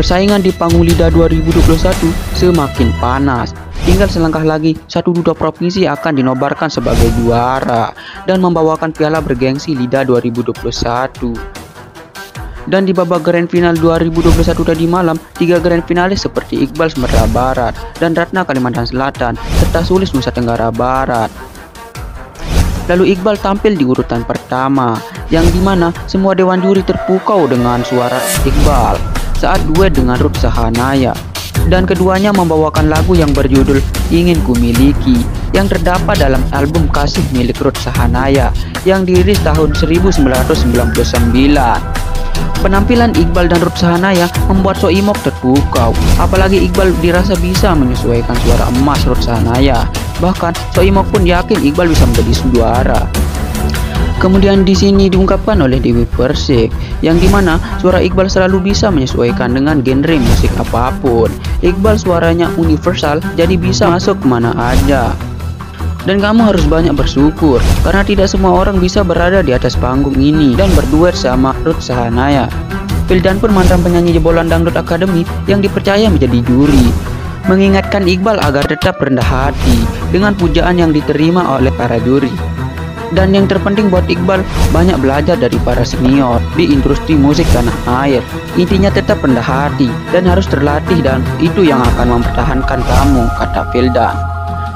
Persaingan di panggung LIDA 2021 semakin panas. Tinggal selangkah lagi, satu duta provinsi akan dinobarkan sebagai juara dan membawakan piala bergengsi LIDA 2021. Dan di babak Grand Final 2021 tadi malam, 3 Grand Finalis seperti Iqbal Sumatera Barat dan Ratna Kalimantan Selatan serta Sulis Nusa Tenggara Barat. Lalu Iqbal tampil di urutan pertama, yang dimana semua dewan juri terpukau dengan suara Iqbal saat duet dengan Ruth Sahanaya. Dan keduanya membawakan lagu yang berjudul Ingin Ku Miliki yang terdapat dalam album Kasih milik Ruth Sahanaya yang dirilis tahun 1999. Penampilan Iqbal dan Ruth Sahanaya membuat Soimok terpukau, apalagi Iqbal dirasa bisa menyesuaikan suara emas Ruth Sahanaya. Bahkan Soimok pun yakin Iqbal bisa menjadi juara. Kemudian di sini diungkapkan oleh Dewi Persik, yang dimana suara Iqbal selalu bisa menyesuaikan dengan genre musik apapun. Iqbal suaranya universal, jadi bisa masuk kemana aja. Dan kamu harus banyak bersyukur, karena tidak semua orang bisa berada di atas panggung ini dan berduet sama Ruth Sahanaya. Vildan pun mantan penyanyi jebolan Dangdut Academy yang dipercaya menjadi juri, mengingatkan Iqbal agar tetap rendah hati dengan pujaan yang diterima oleh para juri. Dan yang terpenting buat Iqbal, banyak belajar dari para senior di industri musik tanah air. Intinya tetap rendah hati dan harus terlatih, dan itu yang akan mempertahankan kamu, kata Vildan.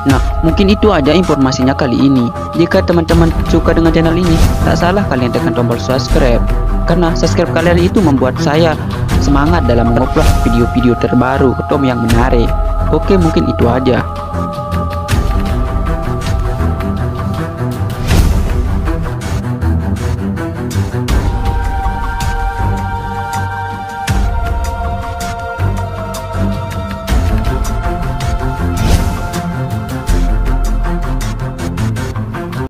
Nah, mungkin itu aja informasinya kali ini. Jika teman-teman suka dengan channel ini, tak salah kalian tekan tombol subscribe, karena subscribe kalian itu membuat saya semangat dalam mengupload video-video terbaru yang menarik. Oke, mungkin itu aja.